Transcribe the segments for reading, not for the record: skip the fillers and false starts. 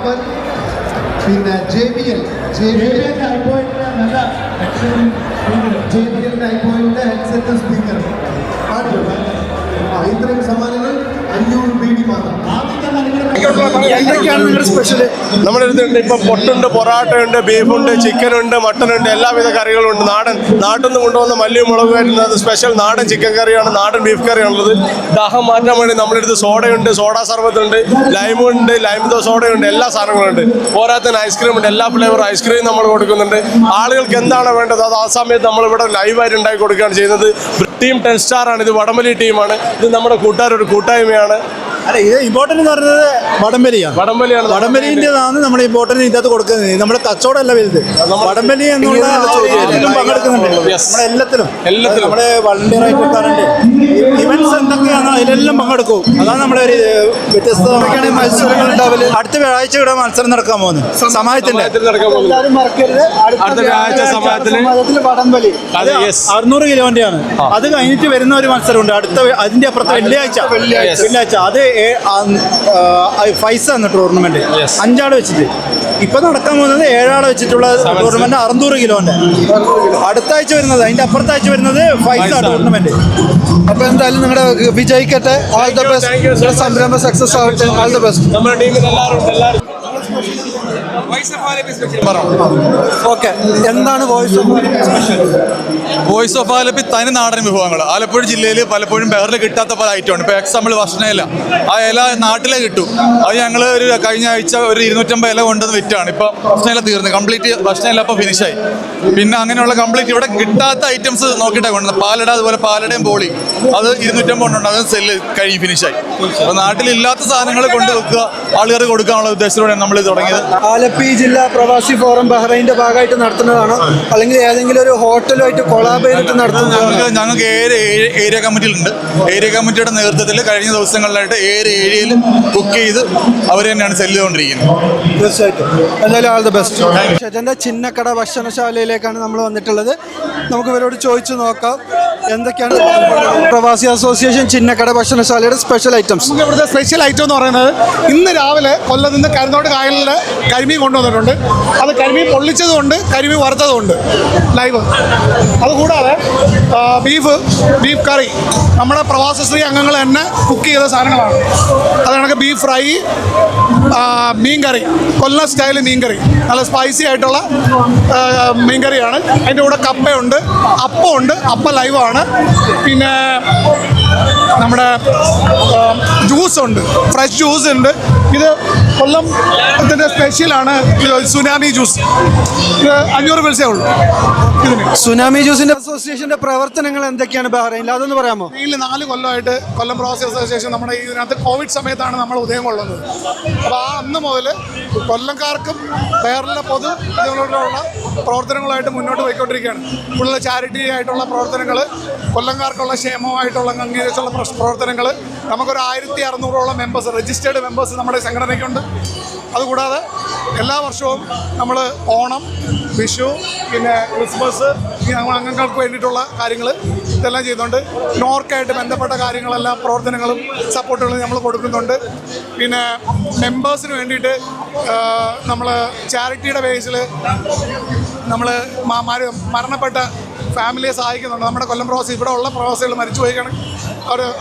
അവൻ പിന്നെ JBL 9.9 headset speaker ഇത്രയും സമ്മാനങ്ങൾ 500 BD മാത്രം. എന്തൊക്കെയാണ് നിങ്ങളുടെ സ്പെഷ്യൽ? നമ്മുടെ അടുത്തുണ്ട് ഇപ്പം പൊട്ടുണ്ട്, പൊറാട്ടയുണ്ട്, ബീഫുണ്ട്, ചിക്കനുണ്ട്, മട്ടനുണ്ട്, എല്ലാവിധ കറികളുണ്ട്. നാട്ടിൽ നിന്ന് കൊണ്ടുവന്ന മല്ലിയും മുളക് വരുന്നത് സ്പെഷ്യൽ നാടൻ ചിക്കൻ കറിയാണ്, നാടൻ ബീഫ് കറിയാണുള്ളത്. ദാഹം മാറ്റാൻ വേണ്ടി നമ്മുടെ അടുത്ത് സോഡയുണ്ട്, സോഡാ സർബത്തുണ്ട്, ലൈമുണ്ട്, ലൈമോ സോഡയുണ്ട്, എല്ലാ സാധനങ്ങളുണ്ട്. പോരാത്തതിന് ഐസ്ക്രീം ഉണ്ട്, എല്ലാ ഫ്ലേവർ ഐസ്ക്രീം നമ്മൾ കൊടുക്കുന്നുണ്ട്. ആളുകൾക്ക് എന്താണ് വേണ്ടത് അത് ആ സമയത്ത് നമ്മളിവിടെ ലൈവായിട്ട് ഉണ്ടാക്കി കൊടുക്കുകയാണ് ചെയ്യുന്നത്. ടീം 10 സ്റ്റാറാണ്, ഇത് വടംവലി ടീമാണ്, ഇത് നമ്മുടെ കൂട്ടുകാരൊരു കൂട്ടായ്മയാണ്. അല്ല, ഇത് ഇമ്പോർട്ടൻ്റ് എന്ന് പറയുന്നത് വടംവലിയാണ്. വടംവലിൻ്റെതാണ് നമ്മൾ ഇമ്പോർട്ടൻ്റ് ഇതിനകത്ത് കൊടുക്കുന്നത്. നമ്മുടെ കച്ചവടമല്ല വലുത്. വടംവലി എന്നുള്ള പങ്കെടുക്കുന്നുണ്ട് നമ്മുടെ എല്ലാത്തിലും. നമ്മുടെ വളണ്ടിയർ ആയിട്ട് വെക്കാറുണ്ട്. ഇവന്റ്സ് എന്തൊക്കെയാണ് അതിലെല്ലാം പങ്കെടുക്കും. അതാണ് നമ്മുടെ ഒരു വ്യത്യസ്തമായ മത്സരങ്ങൾ ഉണ്ടാവില്ല. അടുത്ത വ്യാഴാഴ്ച ഇവിടെ മത്സരം നടക്കാൻ പോകുന്നു സമാജത്തിന്റെ. എല്ലാവരും മറക്കരുത്, അടുത്ത വ്യാഴാഴ്ച സമാജത്തിൽ വടംവലി. അത് 600 കിലോന്റെയാണ്. അത് കഴിഞ്ഞിട്ട് വരുന്ന ഒരു മത്സരമുണ്ട് അതിന്റെ അപ്പുറത്ത് വെള്ളിയാഴ്ച. അത് ഫൈസ എന്ന ടൂർണമെന്റ് 5 ആൾ വെച്ചിട്ട് ഇപ്പൊ നടക്കാൻ പോകുന്നത് 7 ആൾ വെച്ചിട്ടുള്ള ടൂർണമെന്റ് 600 കിലോന്റെ. അടുത്ത ആഴ്ച വരുന്നത് അതിന്റെ അപ്പുറത്തെ ആഴ്ച വരുന്നത് ഫൈസ ടൂർണമെന്റ്. അപ്പൊ എന്തായാലും നിങ്ങളുടെ വിജയിക്കട്ടെ. All the best. സംരംഭം സക്സസ് ആവട്ടെ. All the best. നമ്മുടെ ടീമിൽ എല്ലാവരും ഓക്കെ, എന്താണ് വോയിസ് ഓഫ് ആലപ്പി തനി നാടൻ വിഭവങ്ങൾ. ആലപ്പുഴ ജില്ലയിൽ പലപ്പോഴും വേറെ കിട്ടാത്ത പല ഐറ്റമാണ്. ഇപ്പോൾ എക്സാമ്പിൾ ഭക്ഷണയില, ആ ഇല നാട്ടിലേ കിട്ടും. അത് ഞങ്ങൾ ഒരു കഴിഞ്ഞ ആഴ്ച ഒരു 250 ഇല കൊണ്ടുവന്ന് വിറ്റാണ്. ഇപ്പോൾ ഭക്ഷണയില തീർന്നു, കംപ്ലീറ്റ് ഭക്ഷണയില അപ്പോൾ ഫിനിഷായി. പിന്നെ അങ്ങനെയുള്ള കംപ്ലീറ്റ് ഇവിടെ കിട്ടാത്ത ഐറ്റംസ് നോക്കിയിട്ടാണ് കൊണ്ടുവന്നത്. പാലട, അതുപോലെ പാലടയും ബോളി, അത് 250 കൊണ്ടുണ്ട്, അത് സെല്ല് കഴിഞ്ഞ് ഫിനിഷായി. അപ്പോൾ നാട്ടിലില്ലാത്ത സാധനങ്ങൾ കൊണ്ടുവെക്കുക, ആളുകാർക്ക് കൊടുക്കാനുള്ള ഉദ്ദേശത്തോടെയാണ് നമ്മൾ തുടങ്ങിയത്. ആലപ്പി ജില്ലാ പ്രവാസി ഫോറം ബഹ്റൈൻ്റെ ഭാഗമായിട്ട് നടത്തുന്നതാണോ അല്ലെങ്കിൽ ഏതെങ്കിലും ഒരു ഹോട്ടലുമായിട്ട് കൊളാബ് ചെയ്തിട്ട് നടത്തുന്നതാണോ? ഞങ്ങൾക്ക് ഏരിയ കമ്മിറ്റിയിലുണ്ട്. ഏരിയ കമ്മിറ്റിയുടെ നേതൃത്വത്തിൽ കഴിഞ്ഞ ദിവസങ്ങളിലായിട്ട് ഏരിയയിൽ കുക്ക് ചെയ്ത് അവർ തന്നെയാണ് സെല്ല് ചെയ്തുകൊണ്ടിരിക്കുന്നത്. തീർച്ചയായിട്ടും. എന്തായാലും ആൾ ദ ബെസ്റ്റ്. ഷെജൻ്റെ ചിന്നക്കട ഭക്ഷണശാലയിലേക്കാണ് നമ്മൾ വന്നിട്ടുള്ളത്. നമുക്ക് ഇവരോട് ചോദിച്ചു നോക്കാം എന്തൊക്കെയാണ് പ്രവാസി അസോസിയേഷൻ ചിന്നക്കട ഭക്ഷണശാലയുടെ സ്പെഷ്യൽ ഐറ്റംസ്. നമുക്ക് ഇവിടുത്തെ സ്പെഷ്യൽ ഐറ്റം എന്ന് പറയുന്നത് ഇന്ന് രാവിലെ കൊല്ലത്ത് നിന്ന് കരുന്നോട് കായലിൽ കരിമീൻ കൊണ്ടുവന്നിട്ടുണ്ട്. അത് കരിമീൻ പൊള്ളിച്ചതുകൊണ്ട് കരിമീൻ വറുത്തതുകൊണ്ട് ലൈവ്. അതുകൂടാതെ ബീഫ് കറി നമ്മുടെ പ്രവാസശ്രീ അംഗങ്ങൾ തന്നെ കുക്ക് ചെയ്ത സാധനങ്ങളാണ്. അത് കണക്ക് ബീഫ് ഫ്രൈ, മീൻ കറി, കൊല്ലം സ്റ്റൈൽ മീൻ കറി, നല്ല സ്പൈസി ആയിട്ടുള്ള മീൻ കറിയാണ്. അതിൻ്റെ കൂടെ കപ്പയുണ്ട്, അപ്പമുണ്ട്, അപ്പം ലൈവാണ്. പിന്നെ നമ്മുടെ ജ്യൂസുണ്ട്, ഫ്രഷ് ജ്യൂസ് ഉണ്ട്. ഇത് കൊല്ലത്തിൻ്റെ സ്പെഷ്യലാണ്. സുനാമി ജ്യൂസ്, ഇത് 500 പൈസയേ ഉള്ളൂ ഇതിന്. സുനാമി ജ്യൂസിന്റെ അസോസിയേഷന്റെ പ്രവർത്തനങ്ങൾ എന്തൊക്കെയാണ് ബഹ്റൈനിൽ, അതൊന്ന് പറയാമോ? ഇതിൽ 4 കൊല്ലമായിട്ട് കൊല്ലം പ്രവാസി അസോസിയേഷൻ നമ്മുടെ ഇതിനകത്ത് കോവിഡ് സമയത്താണ് നമ്മൾ ഉദയം കൊള്ളുന്നത്. അപ്പോൾ ആ അന്ന് മുതൽ കൊല്ലംകാർക്കും ബഹ്റിനിലെ പൊതു ഇതിലുള്ള പ്രവർത്തനങ്ങളായിട്ട് മുന്നോട്ട് പോയിക്കൊണ്ടിരിക്കുകയാണ്. കൂടുതൽ ചാരിറ്റി ആയിട്ടുള്ള പ്രവർത്തനങ്ങൾ, കൊല്ലംകാർക്കുള്ള ക്ഷേമമായിട്ടുള്ള അംഗീകരിച്ചുള്ള പ്രവർത്തനങ്ങൾ. നമുക്കൊരു 1600ഓളം മെമ്പേഴ്സ്, രജിസ്റ്റേർഡ് മെമ്പേഴ്സ് നമ്മുടെ സംഘടനയ്ക്കുണ്ട്. അതുകൂടാതെ എല്ലാ വർഷവും നമ്മൾ ഓണം, വിഷു, പിന്നെ ക്രിസ്മസ്, ഞങ്ങൾ അംഗങ്ങൾക്ക് വേണ്ടിയിട്ടുള്ള കാര്യങ്ങൾ ഇതെല്ലാം ചെയ്യുന്നുണ്ട്. നോർക്കായിട്ട് ബന്ധപ്പെട്ട കാര്യങ്ങളെല്ലാം പ്രവർത്തനങ്ങളും സപ്പോർട്ടുകളും നമ്മൾ കൊടുക്കുന്നുണ്ട്. പിന്നെ മെമ്പേഴ്സിന് വേണ്ടിയിട്ട് നമ്മൾ ചാരിറ്റിയുടെ ബേസിൽ നമ്മൾ മരണപ്പെട്ട ഫാമിലിയെ സഹായിക്കുന്നുണ്ട്. നമ്മുടെ കൊല്ലം പ്രവാസി, ഇവിടെ ഉള്ള പ്രവാസികൾ മരിച്ചു പോയിക്കാണെങ്കിൽ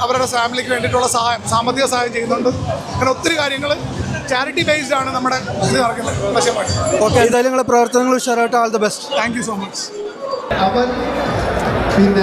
അവരുടെ ഫാമിലിക്ക് വേണ്ടിയിട്ടുള്ള സാമ്പത്തിക സഹായം ചെയ്യുന്നുണ്ട്. അങ്ങനെ ഒത്തിരി കാര്യങ്ങൾ ചാരിറ്റി ബേസ്ഡ് ആണ് നമ്മുടെ ഇത് നടക്കുന്നത്. ഓക്കെ, എന്തായാലും നിങ്ങളുടെ പ്രവർത്തനങ്ങൾ ഉഷാറായിട്ട്. All the best. Thank you so much. അവൻ പിന്നെ